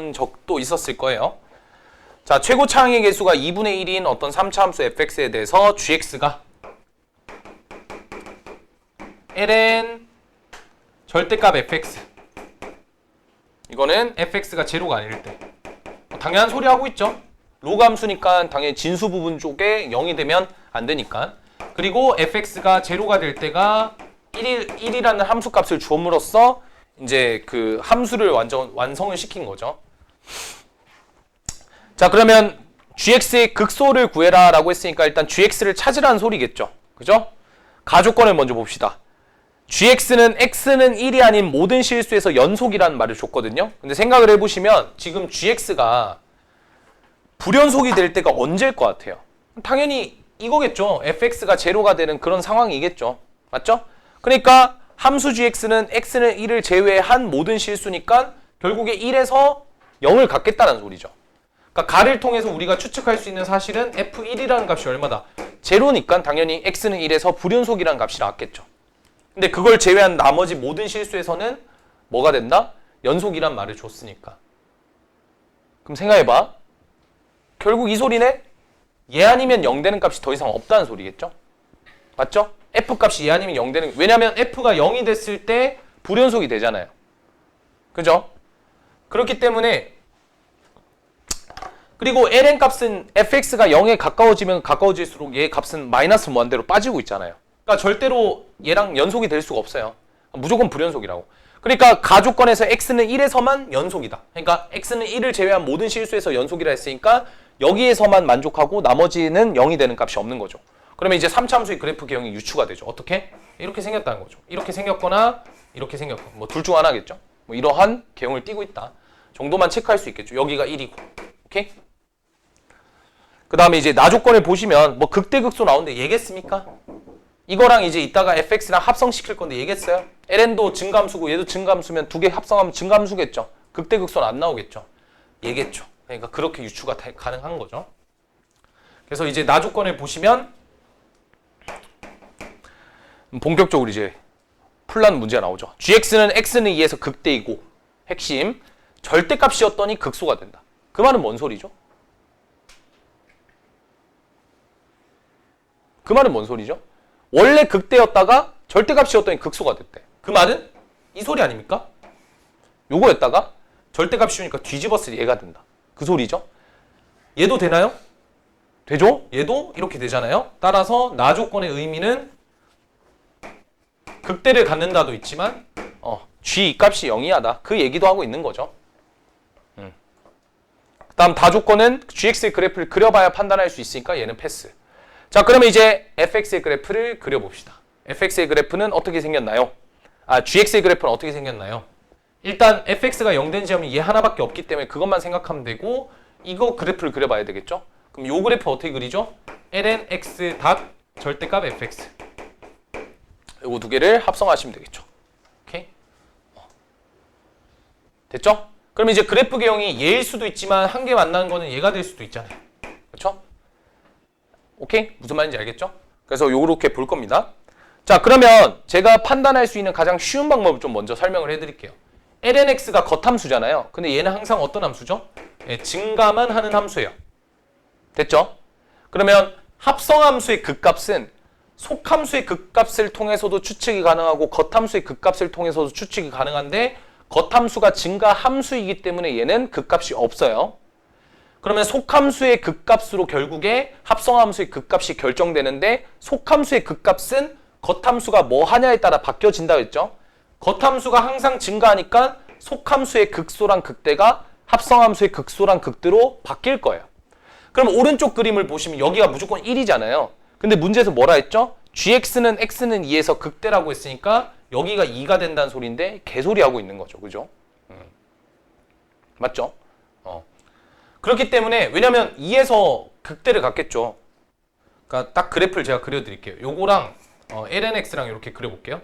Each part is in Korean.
본 적도 있었을 거예요. 자, 최고 차항의 개수가 2분의 1인 어떤 3차 함수 fx에 대해서 gx가 ln 절대값 fx, 이거는 fx가 제로가 아닐 때, 당연한 소리 하고 있죠. 로그 함수니까 당연히 진수 부분 쪽에 0이 되면 안 되니까. 그리고 fx가 제로가 될 때가 1이라는 함수 값을 주음으로써 이제 그 함수를 완성을 시킨 거죠. 자, 그러면 gx의 극소를 구해라 라고 했으니까 일단 gx를 찾으라는 소리겠죠. 그죠? 가조건을 먼저 봅시다. gx는 x는 1이 아닌 모든 실수에서 연속이라는 말을 줬거든요. 근데 생각을 해보시면 지금 gx가 불연속이 될 때가 언제일 것 같아요? 당연히 이거겠죠. fx가 제로가 되는 그런 상황이겠죠. 맞죠? 그러니까 함수 gx는 x는 1을 제외한 모든 실수니까 결국에 1에서 0을 갖겠다는 소리죠. 그러니까 가를 통해서 우리가 추측할 수 있는 사실은 f1이라는 값이 얼마다? 제로니까 당연히 x는 1에서 불연속이라는 값이 나왔겠죠. 근데 그걸 제외한 나머지 모든 실수에서는 뭐가 된다? 연속이란 말을 줬으니까. 그럼 생각해봐. 결국 이 소리네? 얘 아니면 0 되는 값이 더 이상 없다는 소리겠죠? 맞죠? f 값이 얘 아니면 0 되는, 왜냐면 f가 0이 됐을 때 불연속이 되잖아요. 그죠? 그렇기 때문에, 그리고 ln 값은 fx가 0에 가까워지면 가까워질수록 얘 값은 마이너스 무한대로 빠지고 있잖아요. 그러니까 절대로 얘랑 연속이 될 수가 없어요. 무조건 불연속이라고. 그러니까 가조건에서 x는 1에서만 연속이다. 그러니까 x는 1을 제외한 모든 실수에서 연속이라 했으니까 여기에서만 만족하고 나머지는 0이 되는 값이 없는 거죠. 그러면 이제 3차 함수의 그래프 개형이 유추가 되죠. 어떻게? 이렇게 생겼다는 거죠. 이렇게 생겼거나 이렇게 생겼거나 뭐 둘 중 하나겠죠. 뭐 이러한 개형을 띠고 있다 정도만 체크할 수 있겠죠. 여기가 1이고. 오케이? 그 다음에 이제 나조건을 보시면 뭐 극대극소 나오는데 얘기했습니까? 이거랑 이제 이따가 fx랑 합성시킬 건데 얘기했어요. ln도 증가함수고 얘도 증가함수면 두 개 합성하면 증가함수겠죠. 극대극소는 안 나오겠죠. 얘기했죠. 그러니까 그렇게 유추가 가능한 거죠. 그래서 이제 나조건을 보시면 본격적으로 이제 풀라는 문제가 나오죠. gx는 x는 2에서 극대이고 핵심 절대값이었더니 극소가 된다. 그 말은 뭔 소리죠? 그 말은 뭔 소리죠? 원래 극대였다가 절대값이었더니 극소가 됐대. 그 말은 이 소리 아닙니까? 요거였다가 절대값이니까 뒤집었을 얘가 된다. 그 소리죠. 얘도 되나요? 되죠? 얘도 이렇게 되잖아요. 따라서 나조건의 의미는 극대를 갖는다도 있지만 g 값이 0이하다. 그 얘기도 하고 있는 거죠. 다음 다조건은 gx의 그래프를 그려봐야 판단할 수 있으니까 얘는 패스. 자, 그러면 이제 fx의 그래프를 그려봅시다. fx의 그래프는 어떻게 생겼나요? gx의 그래프는 어떻게 생겼나요? 일단 fx가 0 된 지점이 얘 하나밖에 없기 때문에 그것만 생각하면 되고 이거 그래프를 그려봐야 되겠죠? 그럼 요 그래프 어떻게 그리죠? ln x 닷 절대값 fx. 요거 두 개를 합성하시면 되겠죠. 오케이? 됐죠? 그럼 이제 그래프 개형이 얘일 수도 있지만 한 개 만나는 거는 얘가 될 수도 있잖아요. 그렇죠? 오케이? 무슨 말인지 알겠죠? 그래서 요렇게 볼 겁니다. 자, 그러면 제가 판단할 수 있는 가장 쉬운 방법을 좀 먼저 설명을 해드릴게요. lnx가 겉함수잖아요. 근데 얘는 항상 어떤 함수죠? 예, 증가만 하는 함수예요. 됐죠? 그러면 합성함수의 극값은 속함수의 극값을 통해서도 추측이 가능하고 겉함수의 극값을 통해서도 추측이 가능한데 겉함수가 증가함수이기 때문에 얘는 극값이 없어요. 그러면 속함수의 극값으로 결국에 합성함수의 극값이 결정되는데 속함수의 극값은 겉함수가 뭐 하냐에 따라 바뀌어진다고 했죠. 겉함수가 항상 증가하니까 속함수의 극소랑 극대가 합성함수의 극소랑 극대로 바뀔 거예요. 그럼 오른쪽 그림을 보시면 여기가 무조건 1이잖아요. 근데 문제에서 뭐라 했죠? gx는 x는 2에서 극대라고 했으니까 여기가 2가 된다는 소리인데 개소리하고 있는 거죠. 그죠? 맞죠? 그렇기 때문에 왜냐면 2에서 극대를 갖겠죠. 그러니까 딱 그래프를 제가 그려드릴게요. 요거랑 lnx랑 이렇게 그려볼게요.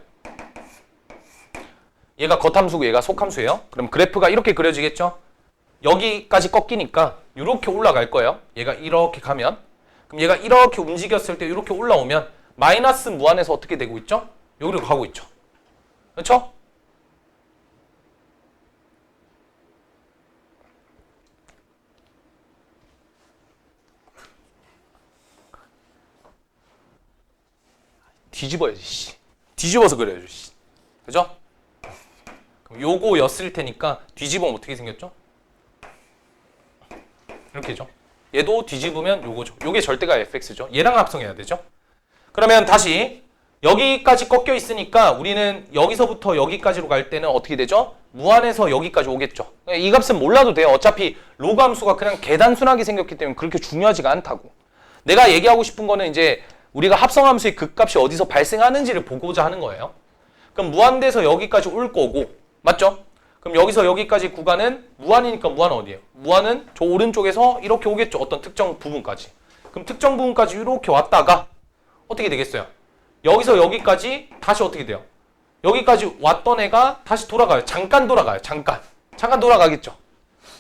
얘가 겉함수고 얘가 속함수예요. 그럼 그래프가 이렇게 그려지겠죠? 여기까지 꺾이니까 이렇게 올라갈 거예요. 얘가 이렇게 가면 그럼 얘가 이렇게 움직였을 때 이렇게 올라오면 마이너스 무한에서 어떻게 되고 있죠? 여기로 가고 있죠. 그렇죠? 뒤집어야지. 씨. 뒤집어서 그려야죠. 씨. 그죠? 그럼 요거였을 테니까 뒤집으면 어떻게 생겼죠? 이렇게죠. 얘도 뒤집으면 요거죠. 요게 절대가 fx죠. 얘랑 합성해야 되죠. 그러면 다시 여기까지 꺾여 있으니까 우리는 여기서부터 여기까지로 갈 때는 어떻게 되죠? 무한에서 여기까지 오겠죠. 이 값은 몰라도 돼요. 어차피 로그 함수가 그냥 계단순하게 생겼기 때문에 그렇게 중요하지가 않다고. 내가 얘기하고 싶은 거는 이제 우리가 합성함수의 극값이 어디서 발생하는지를 보고자 하는 거예요. 그럼 무한대에서 여기까지 올 거고, 맞죠? 그럼 여기서 여기까지 구간은 무한이니까 무한은 어디예요? 무한은 저 오른쪽에서 이렇게 오겠죠. 어떤 특정 부분까지. 그럼 특정 부분까지 이렇게 왔다가 어떻게 되겠어요? 여기서 여기까지 다시 어떻게 돼요? 여기까지 왔던 애가 다시 돌아가요. 잠깐 돌아가요. 잠깐 돌아가겠죠.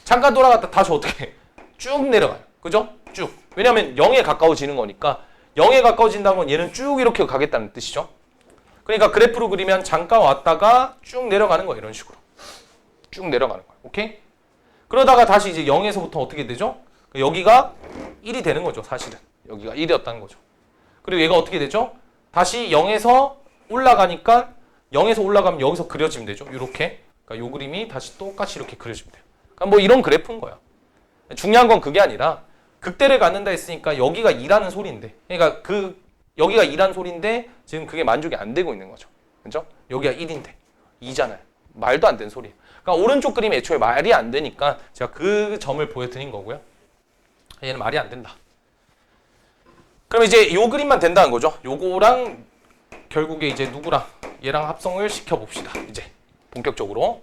잠깐 돌아갔다 다시 어떻게 해? 쭉 내려가요. 그죠? 쭉. 왜냐하면 0에 가까워지는 거니까 0에 가까워진다는 건 얘는 쭉 이렇게 가겠다는 뜻이죠. 그러니까 그래프로 그리면 잠깐 왔다가 쭉 내려가는 거예요. 이런 식으로. 쭉 내려가는 거예요. 오케이? 그러다가 다시 이제 0에서부터 어떻게 되죠? 여기가 1이 되는 거죠. 사실은. 여기가 1이었다는 거죠. 그리고 얘가 어떻게 되죠? 다시 0에서 올라가니까 0에서 올라가면 여기서 그려지면 되죠. 이렇게. 그러니까 요 그림이 다시 똑같이 이렇게 그려지면 돼요. 그러니까 뭐 이런 그래프인 거야. 중요한 건 그게 아니라 극대를 갖는다 했으니까 여기가 2라는 소리인데, 그러니까 여기가 2라는 소리인데 지금 그게 만족이 안 되고 있는 거죠. 그죠? 여기가 1인데 2잖아요. 말도 안 되는 소리예요. 그러니까 오른쪽 그림이 애초에 말이 안 되니까 제가 그 점을 보여드린 거고요. 얘는 말이 안 된다. 그럼 이제 요 그림만 된다는 거죠. 요거랑 결국에 이제 누구랑 얘랑 합성을 시켜 봅시다. 이제 본격적으로.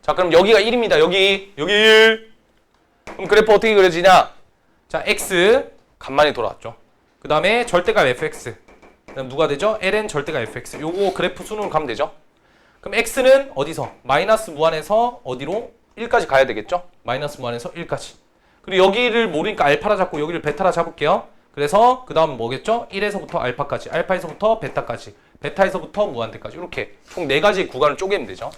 자, 그럼 여기가 1입니다. 여기 1. 그럼 그래프 어떻게 그려지냐? 자, x 간만에 돌아왔죠. 그 다음에 절대값 fx. 그다음 누가 되죠? ln 절대값 fx. 요거 그래프 순으로 가면 되죠. 그럼 x는 어디서? 마이너스 무한에서 어디로? 1까지 가야 되겠죠? 마이너스 무한에서 1까지. 그리고 여기를 모르니까 알파라 잡고 여기를 베타라 잡을게요. 그래서 그 다음 뭐겠죠? 1에서부터 알파까지, 알파에서부터 베타까지, 베타에서부터 무한대까지 이렇게 총 4가지 구간을 쪼개면 되죠.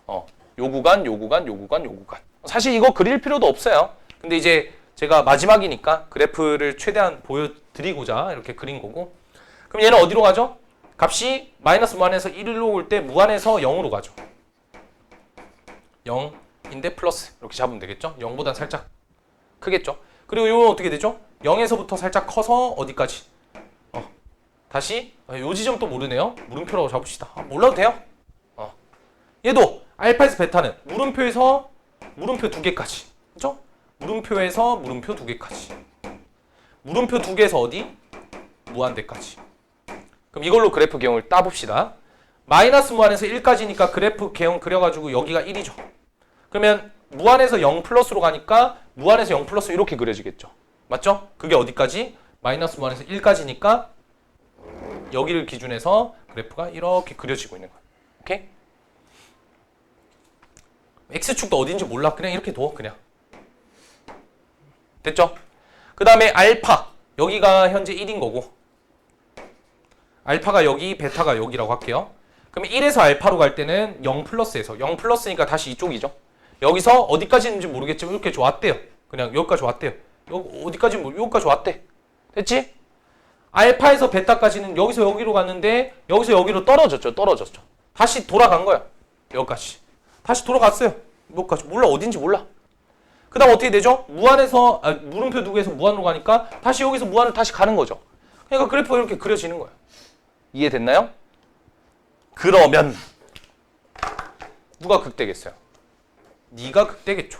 요 구간, 요 구간, 요 구간, 요 구간. 사실 이거 그릴 필요도 없어요. 근데 이제 제가 마지막이니까 그래프를 최대한 보여드리고자 이렇게 그린 거고. 그럼 얘는 어디로 가죠? 값이 마이너스 무한에서 1로 올 때 무한에서 0으로 가죠. 0인데 플러스 이렇게 잡으면 되겠죠? 0보단 살짝 크겠죠? 그리고 이건 어떻게 되죠? 0에서부터 살짝 커서 어디까지? 다시 요 지점 또 모르네요. 물음표라고 잡읍시다. 몰라도 돼요. 얘도 알파에서 베타는 물음표에서 물음표 2개까지. 그죠? 물음표에서 물음표 2개까지. 물음표 2개에서 어디? 무한대까지. 그럼 이걸로 그래프 개형을 따봅시다. 마이너스 무한에서 1까지니까 그래프 개형 그려가지고 여기가 1이죠. 그러면 무한에서 0 플러스로 가니까 무한에서 0 플러스 이렇게 그려지겠죠. 맞죠? 그게 어디까지? 마이너스 무한에서 1까지니까 여기를 기준해서 그래프가 이렇게 그려지고 있는 거예요. 오케이? X축도 어딘지 몰라. 그냥 이렇게 둬. 그냥. 됐죠? 그 다음에 알파. 여기가 현재 1인 거고 알파가 여기, 베타가 여기라고 할게요. 그럼 1에서 알파로 갈 때는 0 플러스에서 0 플러스니까 다시 이쪽이죠. 여기서 어디까지 있는지 모르겠지만 이렇게 왔대요. 그냥 여기까지 왔대요. 어디까지 여기까지 왔대. 됐지? 알파에서 베타까지는 여기서 여기로 갔는데 여기서 여기로 떨어졌죠. 다시 돌아간 거야. 여기까지. 다시 돌아갔어요. 여기까지. 몰라. 어딘지 몰라. 그 다음 어떻게 되죠? 무한에서 물음표 2개에서 무한으로 가니까 다시 여기서 무한을 다시 가는 거죠. 그러니까 그래프가 이렇게 그려지는 거예요. 이해됐나요? 그러면 누가 극대겠어요? 네가 극대겠죠.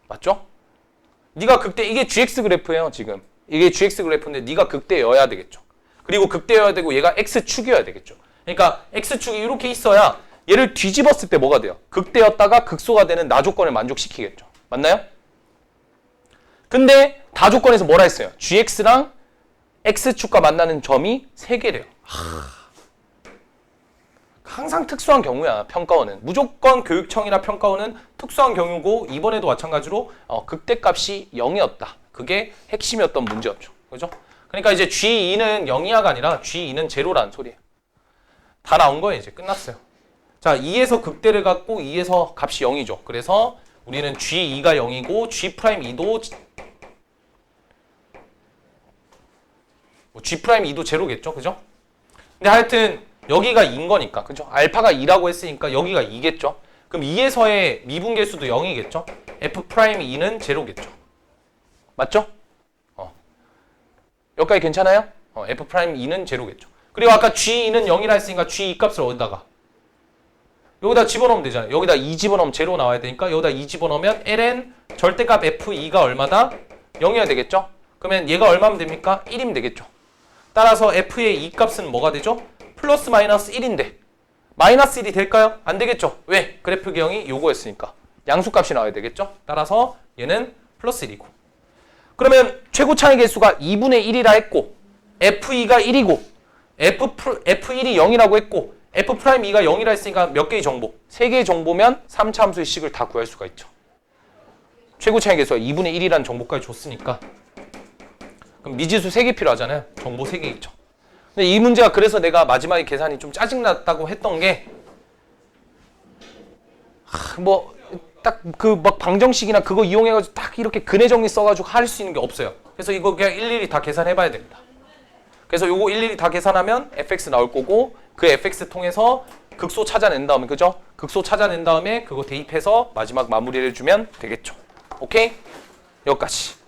맞죠? 네가 극대, 이게 GX 그래프예요. 지금 이게 GX 그래프인데 네가 극대여야 되겠죠. 그리고 극대여야 되고 얘가 X축이어야 되겠죠. 그러니까 X축이 이렇게 있어야 얘를 뒤집었을 때 뭐가 돼요? 극대였다가 극소가 되는 나조건을 만족시키겠죠. 맞나요? 근데 다조건에서 뭐라 했어요? GX랑 X축과 만나는 점이 3개래요. 항상 특수한 경우야. 평가원은 무조건 교육청이나 평가원은 특수한 경우고 이번에도 마찬가지로 극대값이 0이었다. 그게 핵심이었던 문제였죠. 그죠? 그러니까 이제 G2는 0이하가 아니라 G2는 제로라는 소리예요. 다 나온 거예요. 이제 끝났어요. 자, 2에서 극대를 갖고 2에서 값이 0이죠. 그래서 우리는 G2가 0이고 G'2도 G'2도 제로겠죠. 그죠? 근데 하여튼 여기가 2인 거니까 그죠? 알파가 2라고 했으니까 여기가 2겠죠? 그럼 2에서의 미분계수도 0이겠죠? F'2는 제로겠죠? 맞죠? 여기까지 괜찮아요? F'2는 제로겠죠? 그리고 아까 G2는 0이라 했으니까 G2 값을 어디다가? 여기다 집어넣으면 되잖아요. 여기다 2 집어넣으면 제로 나와야 되니까 여기다 2 집어넣으면 ln 절대값 F2가 얼마다? 0이어야 되겠죠? 그러면 얘가 얼마면 됩니까? 1이면 되겠죠? 따라서 F의 이 값은 뭐가 되죠? 플러스 마이너스 1인데 마이너스 1이 될까요? 안 되겠죠? 왜? 그래프 기형이 요거였으니까 양수값이 나와야 되겠죠? 따라서 얘는 플러스 1이고 그러면 최고 차이 개수가 2분의 1이라 했고 F2가 1이고 F1이 0이라고 했고 F'2가 0이라 했으니까 몇 개의 정보? 3개의 정보면 3차 함수의 식을 다 구할 수가 있죠. 최고 차이 개수가 2분의 1이라는 정보까지 줬으니까 그럼 미지수 3개 필요하잖아요. 정보 3개 있죠. 근데 이 문제가 그래서 내가 마지막에 계산이 좀 짜증났다고 했던 게 뭐 딱 그 막 방정식이나 그거 이용해가지고 딱 이렇게 근해 정리 써가지고 할 수 있는 게 없어요. 그래서 이거 그냥 일일이 다 계산해봐야 됩니다. 그래서 요거 일일이 다 계산하면 fx 나올 거고 그 fx 통해서 극소 찾아낸 다음에 그죠? 극소 찾아낸 다음에 그거 대입해서 마지막 마무리를 해주면 되겠죠. 오케이? 여기까지.